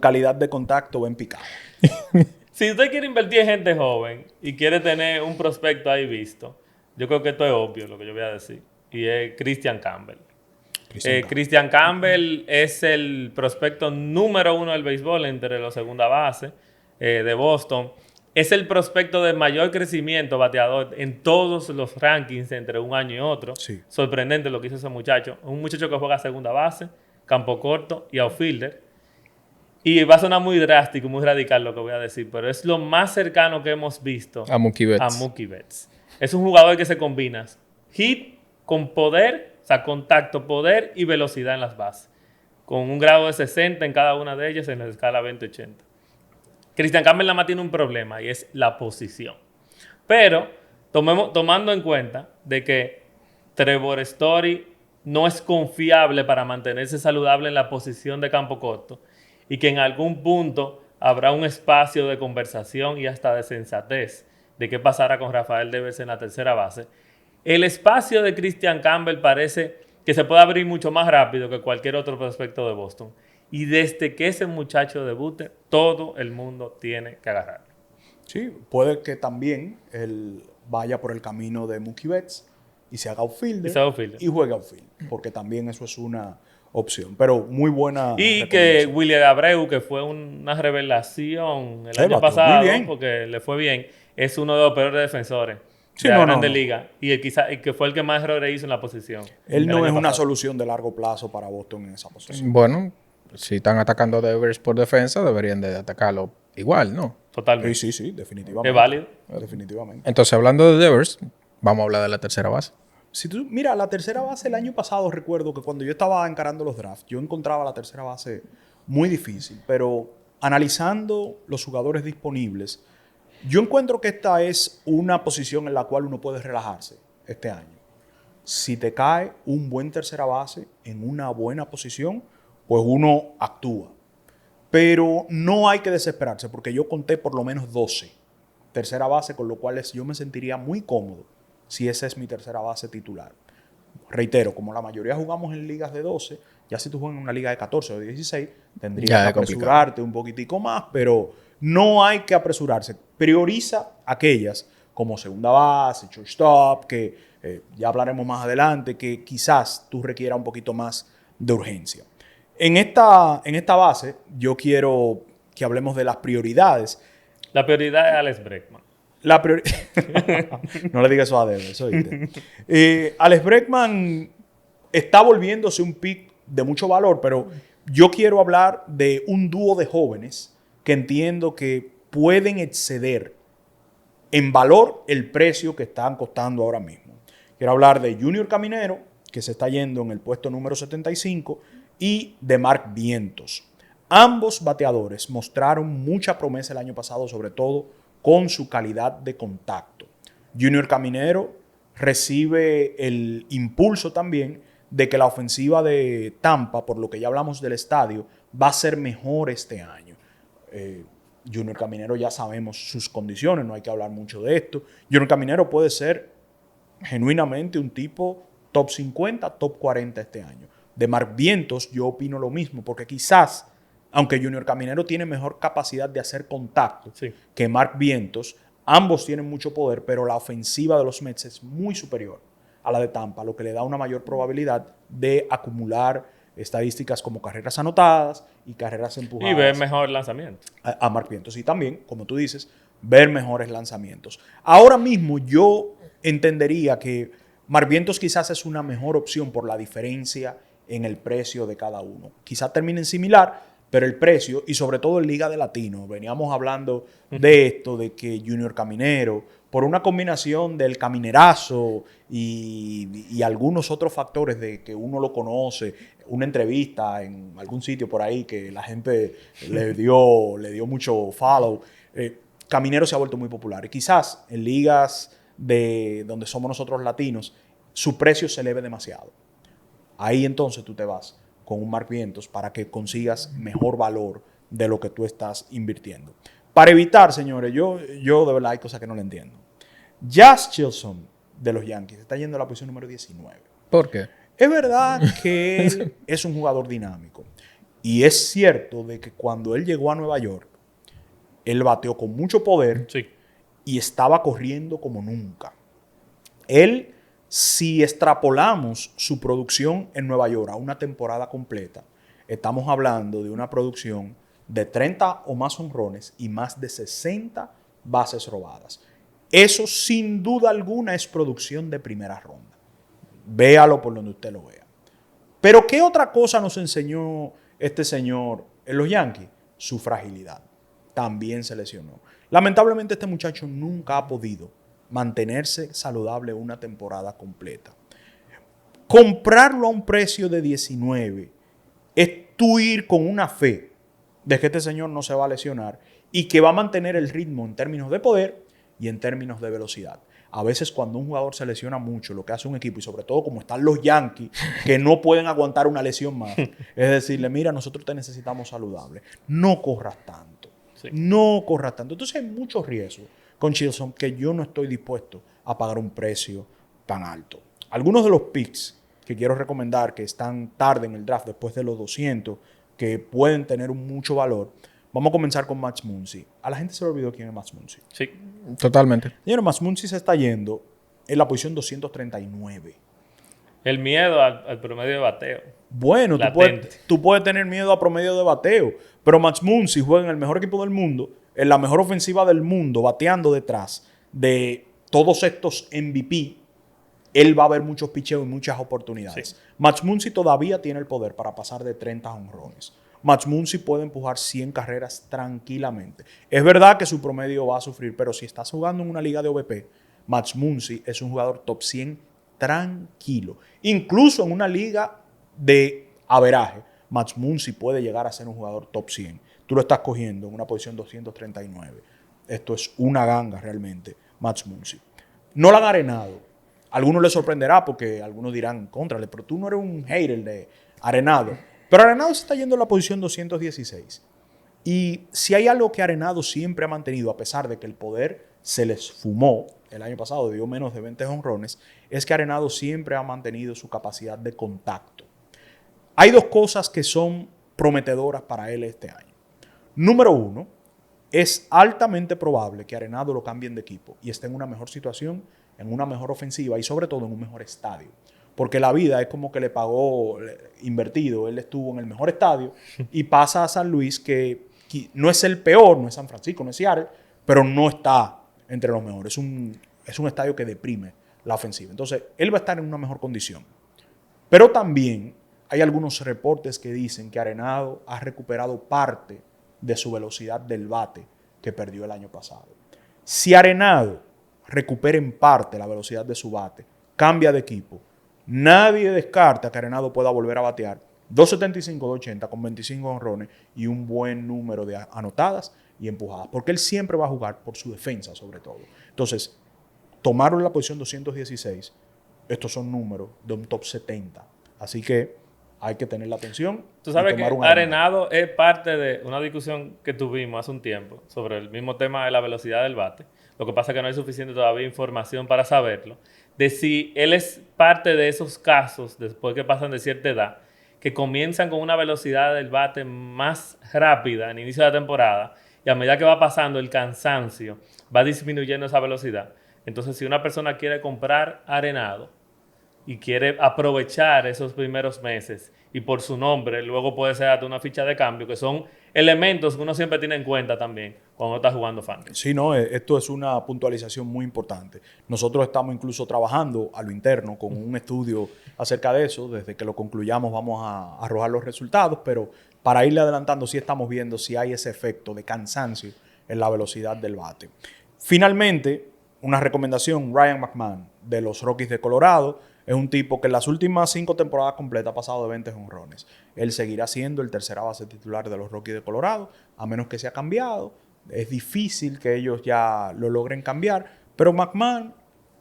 calidad de contacto va en picada. Si usted quiere invertir en gente joven y quiere tener un prospecto ahí visto, yo creo que esto es obvio lo que yo voy a decir. Y es Christian Campbell. Christian Campbell es el prospecto número 1 del béisbol entre los segunda base de Boston. Es el prospecto de mayor crecimiento bateador en todos los rankings entre un año y otro. Sí. Sorprendente lo que hizo ese muchacho. Un muchacho que juega segunda base, campo corto y outfielder. Y va a sonar muy drástico, muy radical lo que voy a decir, pero es lo más cercano que hemos visto a Mookie Betts. A Mookie Betts. Es un jugador que se combina hit con poder, o sea, contacto, poder y velocidad en las bases, con un grado de 60 en cada una de ellas en la escala 20-80. Christian Campbell nada más tiene un problema y es la posición. Pero tomando en cuenta de que Trevor Story no es confiable para mantenerse saludable en la posición de campo corto, y que en algún punto habrá un espacio de conversación y hasta de sensatez de qué pasará con Rafael Devers en la tercera base. El espacio de Christian Campbell parece que se puede abrir mucho más rápido que cualquier otro prospecto de Boston. Y desde que ese muchacho debute, todo el mundo tiene que agarrarlo. Sí, puede que también él vaya por el camino de Mookie Betts y se haga outfielder y juegue outfield, porque también eso es una opción, pero muy buena. Y que William Abreu, que fue una revelación el año pasado, porque le fue bien, es uno de los peores defensores de la Grande Liga y que fue el que más errores hizo en la posición. Él no es una solución de largo plazo para Boston en esa posición. Bueno, si están atacando a Devers por defensa, deberían de atacarlo igual, ¿no? Totalmente. Sí, definitivamente. Es válido. Definitivamente. Entonces, hablando de Devers, vamos a hablar de la tercera base. Mira, la tercera base el año pasado recuerdo que cuando yo estaba encarando los drafts, yo encontraba la tercera base muy difícil, pero analizando los jugadores disponibles, yo encuentro que esta es una posición en la cual uno puede relajarse este año. Si te cae un buen tercera base en una buena posición, pues uno actúa. Pero no hay que desesperarse, porque yo conté por lo menos 12 tercera base, con lo cual yo me sentiría muy cómodo si esa es mi tercera base titular. Reitero, como la mayoría jugamos en ligas de 12, ya si tú juegas en una liga de 14 o de 16, tendrías que apresurarte un poquitico más, pero no hay que apresurarse. Prioriza aquellas como segunda base, shortstop, que ya hablaremos más adelante, que quizás tú requieras un poquito más de urgencia. En esta base, yo quiero que hablemos de las prioridades. La prioridad es Alex Bregman. No le digas eso a Devers, oíste. Alex Bregman está volviéndose un pick de mucho valor, pero yo quiero hablar de un dúo de jóvenes que entiendo que pueden exceder en valor el precio que están costando ahora mismo. Quiero hablar de Junior Caminero, que se está yendo en el puesto número 75, y de Mark Vientos. Ambos bateadores mostraron mucha promesa el año pasado, sobre todo con su calidad de contacto. Junior Caminero recibe el impulso también de que la ofensiva de Tampa, por lo que ya hablamos del estadio, va a ser mejor este año. Junior Caminero ya sabemos sus condiciones, no hay que hablar mucho de esto. Junior Caminero puede ser genuinamente un tipo top 50, top 40 este año. De Mark Vientos yo opino lo mismo, porque quizás, aunque Junior Caminero tiene mejor capacidad de hacer contacto que Mark Vientos, ambos tienen mucho poder, pero la ofensiva de los Mets es muy superior a la de Tampa, lo que le da una mayor probabilidad de acumular estadísticas como carreras anotadas y carreras empujadas. Y ver mejor lanzamiento. A Mark Vientos. Y también, como tú dices, ver mejores lanzamientos. Ahora mismo yo entendería que Mark Vientos quizás es una mejor opción por la diferencia en el precio de cada uno. Quizás terminen similar, pero el precio, y sobre todo en Liga de Latinos, veníamos hablando de esto, de que Junior Caminero, por una combinación del caminerazo y algunos otros factores de que uno lo conoce, una entrevista en algún sitio por ahí que la gente le dio mucho follow, Caminero se ha vuelto muy popular. Y quizás en ligas de donde somos nosotros latinos, su precio se eleve demasiado. Ahí entonces tú te vas con un Mark Vientos para que consigas mejor valor de lo que tú estás invirtiendo. Para evitar, señores, yo de verdad hay cosas que no le entiendo. Jazz Chisholm de los Yankees está yendo a la posición número 19. ¿Por qué? Es verdad que él es un jugador dinámico. Y es cierto de que cuando él llegó a Nueva York, él bateó con mucho poder y estaba corriendo como nunca. Él, si extrapolamos su producción en Nueva York a una temporada completa, estamos hablando de una producción de 30 o más honrones y más de 60 bases robadas. Eso sin duda alguna es producción de primera ronda. Véalo por donde usted lo vea. Pero ¿qué otra cosa nos enseñó este señor en los Yankees? Su fragilidad. También se lesionó. Lamentablemente este muchacho nunca ha podido mantenerse saludable una temporada completa. Comprarlo a un precio de 19 es tú ir con una fe de que este señor no se va a lesionar y que va a mantener el ritmo en términos de poder y en términos de velocidad. A veces cuando un jugador se lesiona mucho, lo que hace un equipo, y sobre todo como están los Yankees, que no pueden aguantar una lesión más, es decirle, mira, nosotros te necesitamos saludable. No corras tanto. Sí. No corras tanto. Entonces hay muchos riesgos con Chisholm que yo no estoy dispuesto a pagar un precio tan alto. Algunos de los picks que quiero recomendar que están tarde en el draft, después de los 200, que pueden tener mucho valor. Vamos a comenzar con Max Muncy. A la gente se le olvidó quién es Max Muncy. Sí, totalmente. Señor, Max Muncy se está yendo en la posición 239. El miedo al promedio de bateo. Bueno, tú puedes tener miedo a promedio de bateo, pero Max Muncy juega en el mejor equipo del mundo, en la mejor ofensiva del mundo, bateando detrás de todos estos MVP. Él va a ver muchos picheos y muchas oportunidades. Sí. Max Muncy todavía tiene el poder para pasar de 30 honrones. Max Muncy puede empujar 100 carreras tranquilamente. Es verdad que su promedio va a sufrir, pero si estás jugando en una liga de OVP, Max Muncy es un jugador top 100 tranquilo. Incluso en una liga de averaje, Max Muncy puede llegar a ser un jugador top 100. Tú lo estás cogiendo en una posición 239. Esto es una ganga realmente, Max Muncy. No la han arenado. A algunos les sorprenderá porque algunos dirán, contrale, pero tú no eres un hater de Arenado. Pero Arenado se está yendo a la posición 216. Y si hay algo que Arenado siempre ha mantenido, a pesar de que el poder se les fumó el año pasado, dio menos de 20 jonrones, es que Arenado siempre ha mantenido su capacidad de contacto. Hay dos cosas que son prometedoras para él este año. Número uno, es altamente probable que Arenado lo cambien de equipo y esté en una mejor situación, en una mejor ofensiva y sobre todo en un mejor estadio. Porque la vida es como que le pagó invertido. Él estuvo en el mejor estadio y pasa a San Luis, que no es el peor, no es San Francisco, no es Seattle, pero no está entre los mejores. Es un estadio que deprime la ofensiva. Entonces, él va a estar en una mejor condición. Pero también hay algunos reportes que dicen que Arenado ha recuperado parte de su velocidad del bate que perdió el año pasado. Si Arenado recupera en parte la velocidad de su bate, cambia de equipo, nadie descarta que Arenado pueda volver a batear 275, 280 con 25 honrones y un buen número de anotadas y empujadas. Porque él siempre va a jugar por su defensa sobre todo. Entonces, tomaron la posición 216. Estos son números de un top 70. Así que hay que tener la atención. Tú sabes que Arenado es parte de una discusión que tuvimos hace un tiempo sobre el mismo tema de la velocidad del bate. Lo que pasa es que no hay suficiente todavía información para saberlo. De si él es parte de esos casos, después que pasan de cierta edad, que comienzan con una velocidad del bate más rápida en inicio de la temporada y a medida que va pasando el cansancio va disminuyendo esa velocidad. Entonces, si una persona quiere comprar Arenado y quiere aprovechar esos primeros meses y por su nombre, luego puede ser hasta una ficha de cambio, que son elementos que uno siempre tiene en cuenta también cuando está jugando fantasy. Sí, no, esto es una puntualización muy importante. Nosotros estamos incluso trabajando a lo interno con un estudio acerca de eso. Desde que lo concluyamos vamos a arrojar los resultados, pero para irle adelantando sí estamos viendo si hay ese efecto de cansancio en la velocidad del bate. Finalmente, una recomendación, Ryan McMahon de los Rockies de Colorado. Es un tipo que en las últimas 5 temporadas completas ha pasado de 20 jonrones. Él seguirá siendo el tercera base titular de los Rockies de Colorado, a menos que sea cambiado. Es difícil que ellos ya lo logren cambiar. Pero McMahon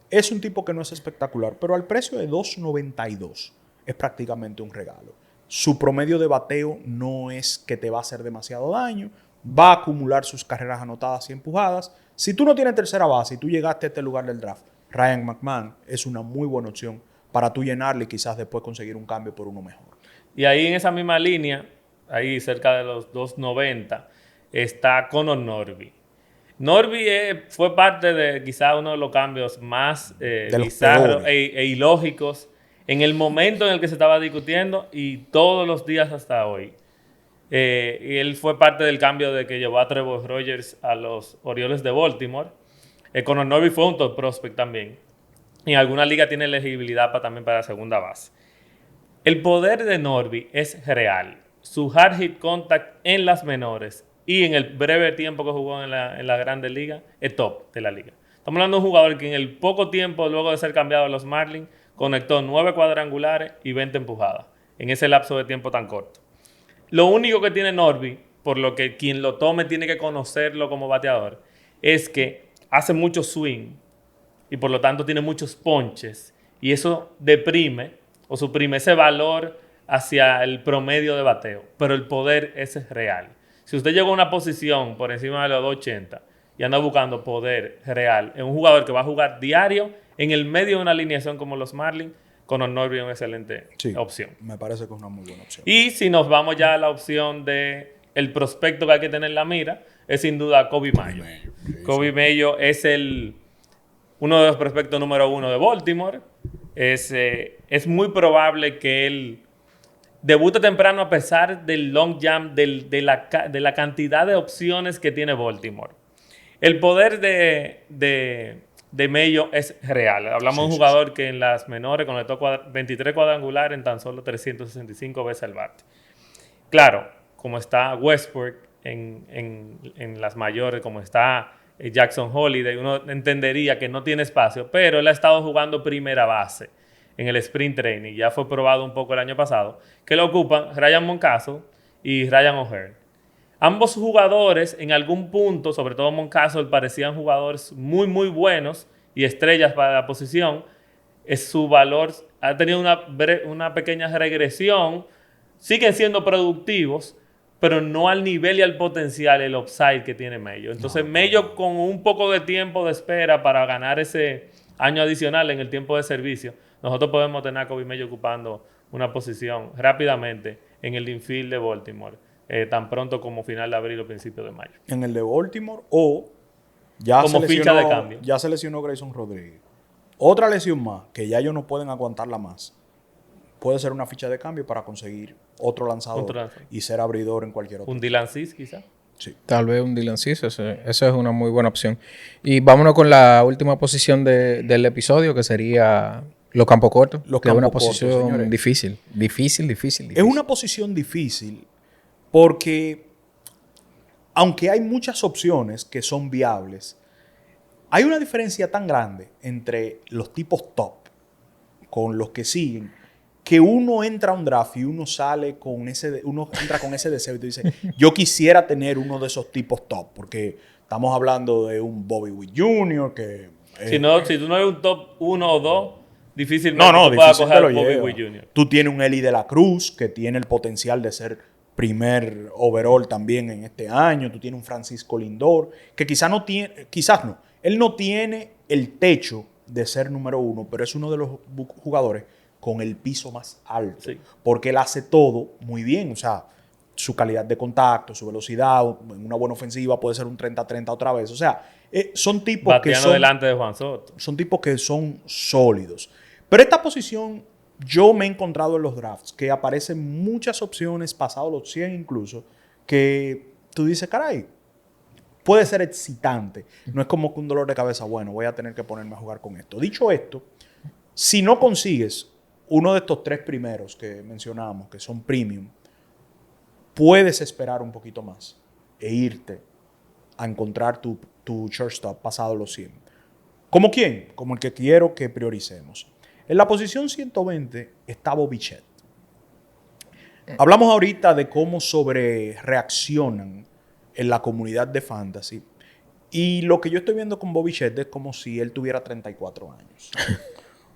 es un tipo que no es espectacular, pero al precio de $2.92 es prácticamente un regalo. Su promedio de bateo no es que te va a hacer demasiado daño. Va a acumular sus carreras anotadas y empujadas. Si tú no tienes tercera base y tú llegaste a este lugar del draft, Ryan McMahon es una muy buena opción para tú llenarle y quizás después conseguir un cambio por uno mejor. Y ahí en esa misma línea, ahí cerca de los 2.90, está Connor Norby. Norby fue parte de quizás uno de los cambios más bizarros e ilógicos en el momento en el que se estaba discutiendo y todos los días hasta hoy. Y él fue parte del cambio de que llevó a Trevor Rogers a los Orioles de Baltimore. Connor Norby fue un top prospect también. En alguna liga tiene elegibilidad también para segunda base. El poder de Norby es real. Su hard hit contact en las menores y en el breve tiempo que jugó en la Grandes Ligas es top de la liga. Estamos hablando de un jugador que en el poco tiempo luego de ser cambiado a los Marlins conectó 9 cuadrangulares y 20 empujadas en ese lapso de tiempo tan corto. Lo único que tiene Norby, por lo que quien lo tome tiene que conocerlo como bateador, es que hace mucho swing y por lo tanto tiene muchos ponches y eso deprime o suprime ese valor hacia el promedio de bateo, pero el poder ese es real. Si usted llega a una posición por encima de los 280 y anda buscando poder real en un jugador que va a jugar diario en el medio de una alineación como los Marlins, Connor Norby es una excelente opción. Me parece que es una muy buena opción. Y si nos vamos ya a la opción de el prospecto que hay que tener en la mira, es sin duda Coby Mayo. Coby Mayo es uno de los prospectos número 1 de Baltimore. Es muy probable que él debute temprano a pesar del long jump, de la cantidad de opciones que tiene Baltimore. El poder de Mayo es real. Hablamos de un jugador que en las menores conectó 23 cuadrangulares en tan solo 365 veces al bate. Claro, como está Westbrook en las mayores, como está Jackson Holiday, uno entendería que no tiene espacio, pero él ha estado jugando primera base en el sprint training. Ya fue probado un poco el año pasado, que lo ocupan Ryan Mountcastle y Ryan O'Hearn. Ambos jugadores, en algún punto, sobre todo Mountcastle, parecían jugadores muy, muy buenos y estrellas para la posición. Su valor ha tenido una pequeña regresión. Siguen siendo productivos, pero no al nivel y al potencial, el upside que tiene Mayo. Entonces, Mayo, con un poco de tiempo de espera para ganar ese año adicional en el tiempo de servicio, nosotros podemos tener a Coby Mayo ocupando una posición rápidamente en el infield de Baltimore. Tan pronto como final de abril o principio de mayo. En el de Baltimore o ya como ficha de cambio. Ya se lesionó Grayson Rodríguez. Otra lesión más, que ya ellos no pueden aguantarla más. Puede ser una ficha de cambio para conseguir otro lanzador y ser abridor en cualquier otro. ¿Un Dylan Cease quizá? Sí. Tal vez un Dylan Cease, eso es una muy buena opción. Y vámonos con la última posición del episodio, que sería los campos cortos. Que es una posición difícil. Es una posición difícil porque, aunque hay muchas opciones que son viables, hay una diferencia tan grande entre los tipos top con los que siguen, que uno entra a un draft y uno entra con ese deseo y te dice, yo quisiera tener uno de esos tipos top, porque estamos hablando de un Bobby Witt Jr. que... si tú no eres un top 1 o 2, difícilmente tú puedas coger a Bobby Witt Jr. Tú tienes un Eli de la Cruz, que tiene el potencial de ser primer overall también en este año. Tú tienes un Francisco Lindor, que quizás no. Él no tiene el techo de ser número 1, pero es uno de los jugadores con el piso más alto. Sí. Porque él hace todo muy bien. O sea, su calidad de contacto, su velocidad, en una buena ofensiva puede ser un 30-30 otra vez. O sea, son tipos bateando que son... delante de Juan Soto. Son tipos que son sólidos. Pero esta posición, yo me he encontrado en los drafts que aparecen muchas opciones, pasados los 100 incluso, que tú dices, caray, puede ser excitante. No es como que un dolor de cabeza, bueno, voy a tener que ponerme a jugar con esto. Dicho esto, si no consigues uno de estos 3 primeros que mencionamos, que son premium, puedes esperar un poquito más e irte a encontrar tu shortstop pasado los 100. ¿Cómo quién? Como el que quiero que prioricemos. En la posición 120 está Bo Bichette. Hablamos ahorita de cómo reaccionan en la comunidad de fantasy. Y lo que yo estoy viendo con Bo Bichette es como si él tuviera 34 años.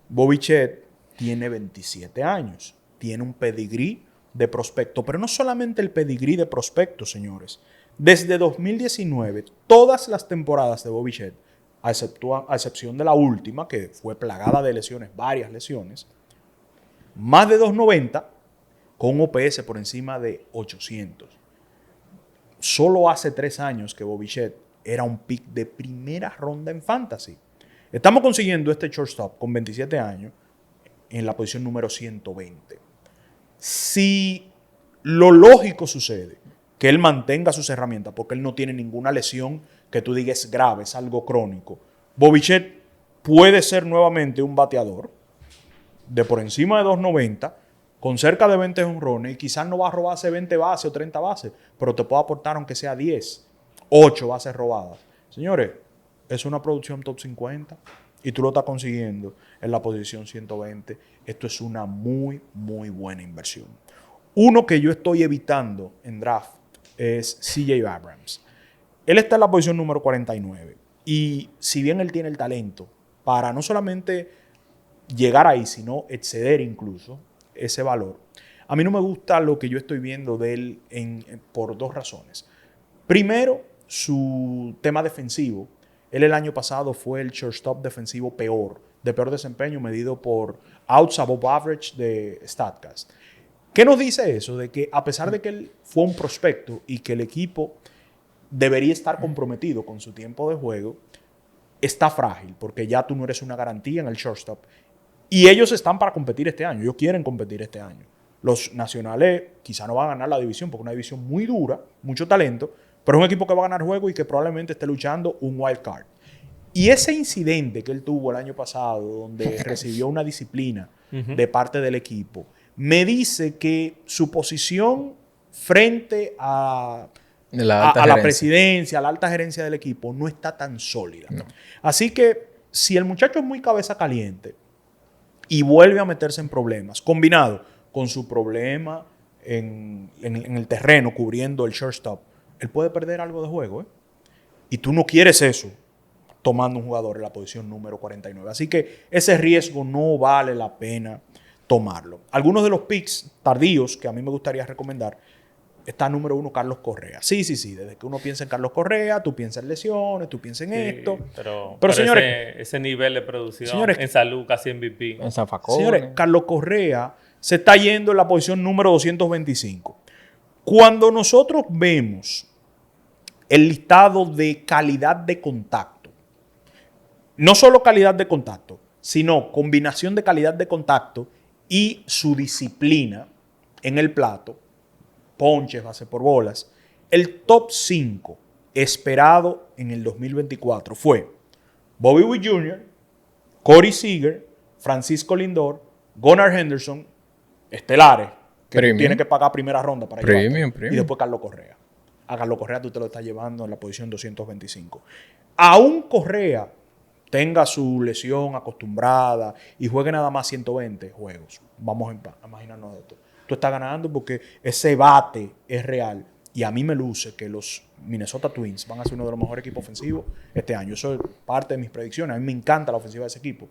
Bo Bichette tiene 27 años. Tiene un pedigrí de prospecto. Pero no solamente el pedigrí de prospecto, señores. Desde 2019, todas las temporadas de Bo Bichette, a excepción de la última, que fue plagada de lesiones, varias lesiones, más de 290, con un OPS por encima de 800. Solo hace 3 años que Bo Bichette era un pick de primera ronda en fantasy. Estamos consiguiendo este shortstop con 27 años en la posición número 120. Si lo lógico sucede, que él mantenga sus herramientas, porque él no tiene ninguna lesión que tú digas grave, es algo crónico, Bo Bichette puede ser nuevamente un bateador de por encima de 290, con cerca de 20 jonrones, y quizás no va a robarse 20 bases o 30 bases, pero te puede aportar aunque sea 10, 8 bases robadas. Señores, es una producción top 50 y tú lo estás consiguiendo en la posición 120. Esto es una muy, muy buena inversión. Uno que yo estoy evitando en draft es CJ Abrams. Él está en la posición número 49 y si bien él tiene el talento para no solamente llegar ahí, sino exceder incluso ese valor, a mí no me gusta lo que yo estoy viendo de él por 2 razones. Primero, su tema defensivo. Él el año pasado fue el shortstop defensivo de peor desempeño medido por outs above average de StatCast. ¿Qué nos dice eso? De que a pesar de que él fue un prospecto y que el equipo debería estar comprometido con su tiempo de juego, está frágil porque ya tú no eres una garantía en el shortstop. Y ellos están para competir este año. Ellos quieren competir este año. Los nacionales quizá no van a ganar la división porque es una división muy dura, mucho talento, pero es un equipo que va a ganar juego y que probablemente esté luchando un wild card. Y ese incidente que él tuvo el año pasado, donde recibió una disciplina de parte del equipo, me dice que su posición frente a la presidencia, a la alta gerencia del equipo, no está tan sólida. No. Así que si el muchacho es muy cabeza caliente y vuelve a meterse en problemas, combinado con su problema en el terreno, cubriendo el shortstop, él puede perder algo de juego, ¿eh? Y tú no quieres eso tomando un jugador en la posición número 49. Así que ese riesgo no vale la pena tomarlo. Algunos de los picks tardíos que a mí me gustaría recomendar, está número 1 Carlos Correa. Sí. Desde que uno piensa en Carlos Correa, tú piensas en lesiones, tú piensas en esto. Pero señores, ese nivel de producción, señores, en salud, casi MVP. En zafacones. Señores, Carlos Correa se está yendo en la posición número 225. Cuando nosotros vemos el listado de calidad de contacto, no solo calidad de contacto, sino combinación de calidad de contacto y su disciplina en el plato, ponches, base por bolas, el top 5 esperado en el 2024 fue Bobby Witt Jr., Corey Seager, Francisco Lindor, Gunnar Henderson, estelares, que tiene que pagar primera ronda para llevar. Y después Carlos Correa. A Carlos Correa tú te lo estás llevando en la posición 225. Aún Correa tenga su lesión acostumbrada y juegue nada más 120 juegos. Vamos a imaginarnos esto. Tú estás ganando porque ese bate es real. Y a mí me luce que los Minnesota Twins van a ser uno de los mejores equipos ofensivos este año. Eso es parte de mis predicciones. A mí me encanta la ofensiva de ese equipo.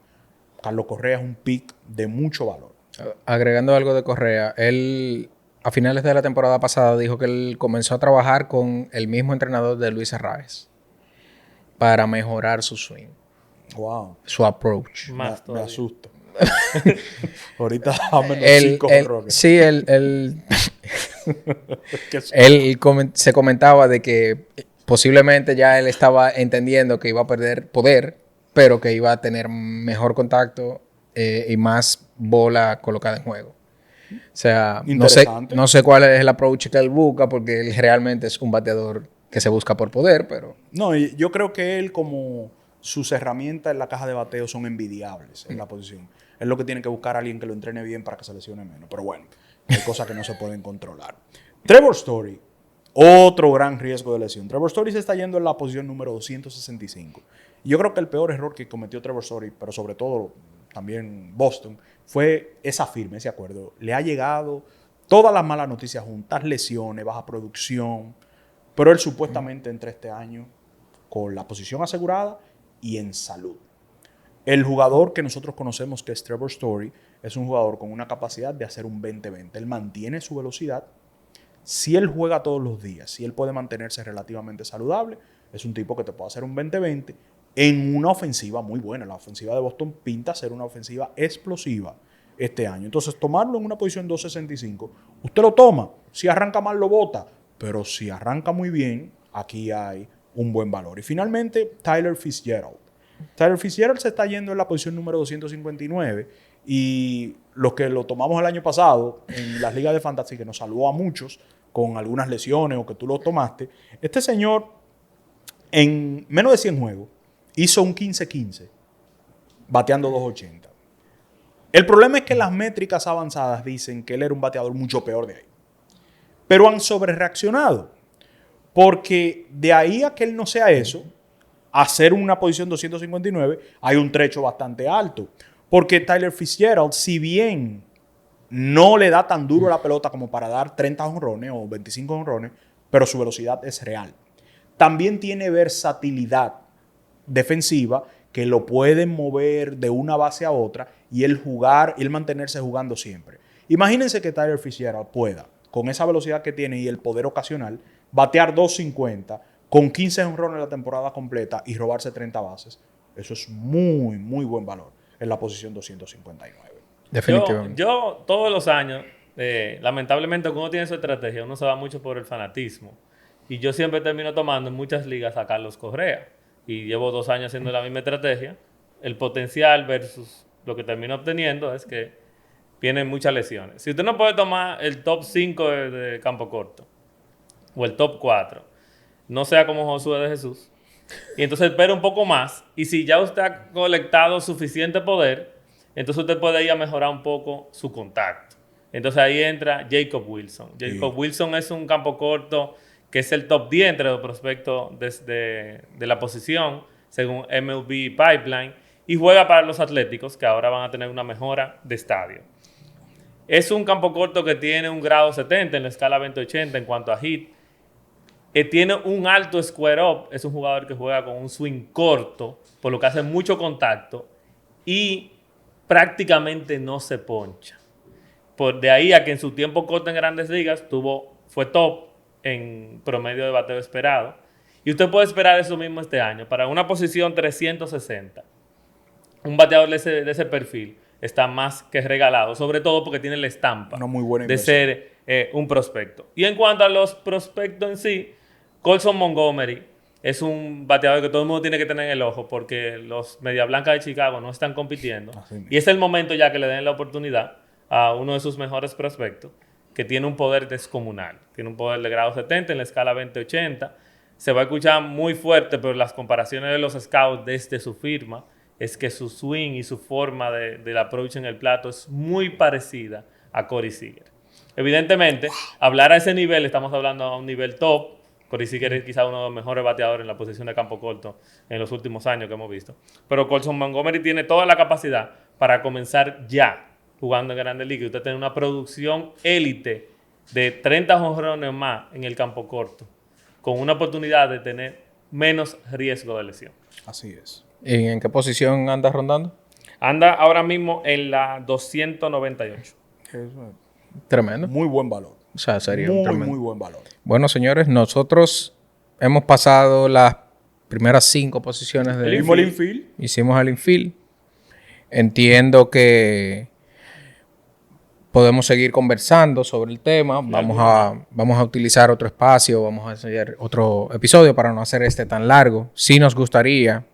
Carlos Correa es un pick de mucho valor. Agregando algo de Correa, él a finales de la temporada pasada dijo que él comenzó a trabajar con el mismo entrenador de Luis Arraez para mejorar su swing. Wow. Su approach. Me asusta. Ahorita dame los 5 errores. Sí, él se comentaba de que posiblemente ya él estaba entendiendo que iba a perder poder, pero que iba a tener mejor contacto y más bola colocada en juego. O sea, Interesante. no sé cuál es el approach que él busca, porque él realmente es un bateador que se busca por poder, pero... No, y yo creo que él, como sus herramientas en la caja de bateo son envidiables en la posición. Es lo que tiene que buscar a alguien que lo entrene bien para que se lesione menos. Pero bueno, hay cosas que no se pueden controlar. Trevor Story, otro gran riesgo de lesión. Trevor Story se está yendo en la posición número 265. Y yo creo que el peor error que cometió Trevor Story, pero sobre todo también Boston, fue esa firma, ese acuerdo. Le ha llegado todas las malas noticias juntas, lesiones, baja producción, pero él supuestamente entra este año con la posición asegurada y en salud. El jugador que nosotros conocemos, que es Trevor Story, es un jugador con una capacidad de hacer un 20-20. Él mantiene su velocidad. Si él juega todos los días, si él puede mantenerse relativamente saludable, es un tipo que te puede hacer un 20-20 en una ofensiva muy buena. La ofensiva de Boston pinta ser una ofensiva explosiva este año. Entonces, tomarlo en una posición 265, usted lo toma. Si arranca mal, lo bota. Pero si arranca muy bien, aquí hay un buen valor. Y finalmente, Tyler Fitzgerald. Tyler Fitzgerald se está yendo en la posición número 259 y los que lo tomamos el año pasado en las ligas de fantasy, que nos salvó a muchos con algunas lesiones o que tú lo tomaste, este señor en menos de 100 juegos hizo un 15-15 bateando 280. El problema es que las métricas avanzadas dicen que él era un bateador mucho peor de ahí, pero han sobrereaccionado, porque de ahí a que él no sea eso, hacer una posición 259, hay un trecho bastante alto. Porque Tyler Fitzgerald, si bien no le da tan duro la pelota como para dar 30 jonrones o 25 jonrones, pero su velocidad es real. También tiene versatilidad defensiva que lo pueden mover de una base a otra y él mantenerse jugando siempre. Imagínense que Tyler Fitzgerald pueda, con esa velocidad que tiene y el poder ocasional, batear 250 con 15 jonrones la temporada completa y robarse 30 bases. Eso es muy, muy buen valor en la posición 259. Definitivamente. Yo todos los años, lamentablemente, cuando uno tiene su estrategia, uno se va mucho por el fanatismo. Y yo siempre termino tomando en muchas ligas a Carlos Correa. Y llevo 2 años haciendo la misma estrategia. El potencial versus lo que termino obteniendo es que vienen muchas lesiones. Si usted no puede tomar el top 5 de campo corto o el top 4, no sea como Josué de Jesús, y entonces espera un poco más, y si ya usted ha colectado suficiente poder, entonces usted puede ir a mejorar un poco su contacto. Entonces ahí entra Jacob Wilson. Jacob Wilson es un campo corto que es el top 10 entre los prospectos de la posición, según MLB Pipeline, y juega para los Atléticos, que ahora van a tener una mejora de estadio. Es un campo corto que tiene un grado 70 en la escala 20-80 en cuanto a hit. Tiene un alto square up, es un jugador que juega con un swing corto, por lo que hace mucho contacto y prácticamente no se poncha. Por de ahí a que en su tiempo corto en Grandes Ligas fue top en promedio de bateo esperado. Y usted puede esperar eso mismo este año. Para una posición 360, un bateador de ese perfil está más que regalado, sobre todo porque tiene la estampa Una muy buena de inversión. ser un prospecto. Y en cuanto a los prospectos en sí, Colson Montgomery es un bateador que todo el mundo tiene que tener en el ojo porque los Media Blancas de Chicago no están compitiendo. Y es el momento ya que le den la oportunidad a uno de sus mejores prospectos, que tiene un poder descomunal. Tiene un poder de grado 70 en la escala 20-80. Se va a escuchar muy fuerte, pero las comparaciones de los scouts desde su firma es que su swing y su forma del approach en el plato es muy parecida a Corey Seager. Evidentemente, hablar a ese nivel, estamos hablando a un nivel top. Corey Seager es quizá uno de los mejores bateadores en la posición de campo corto en los últimos años que hemos visto. Pero Colson Montgomery tiene toda la capacidad para comenzar ya jugando en Grandes Ligas. Usted tiene una producción élite de 30 jonrones más en el campo corto, con una oportunidad de tener menos riesgo de lesión. Así es. ¿Y en qué posición andas rondando? Anda ahora mismo en la 298. Tremendo. Muy buen valor. O sea, sería un Muy, tremendo. muy buen valor. Bueno, señores, nosotros hemos pasado las primeras 5 posiciones El mismo infield. Hicimos el infield. Entiendo que podemos seguir conversando sobre el tema. Vamos a utilizar otro espacio, vamos a hacer otro episodio para no hacer este tan largo. Sí nos gustaría,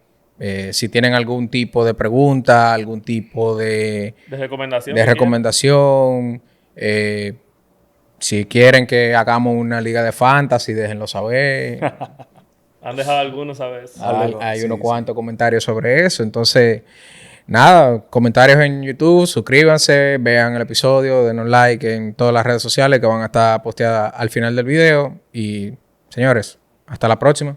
si tienen algún tipo de pregunta, algún tipo de recomendación. Si quieren que hagamos una liga de fantasy, déjenlo saber. Han dejado algunos, ¿sabes? Hay unos cuantos comentarios sobre eso. Entonces, nada, comentarios en YouTube, suscríbanse, vean el episodio, denos like en todas las redes sociales que van a estar posteadas al final del video. Y, señores, hasta la próxima.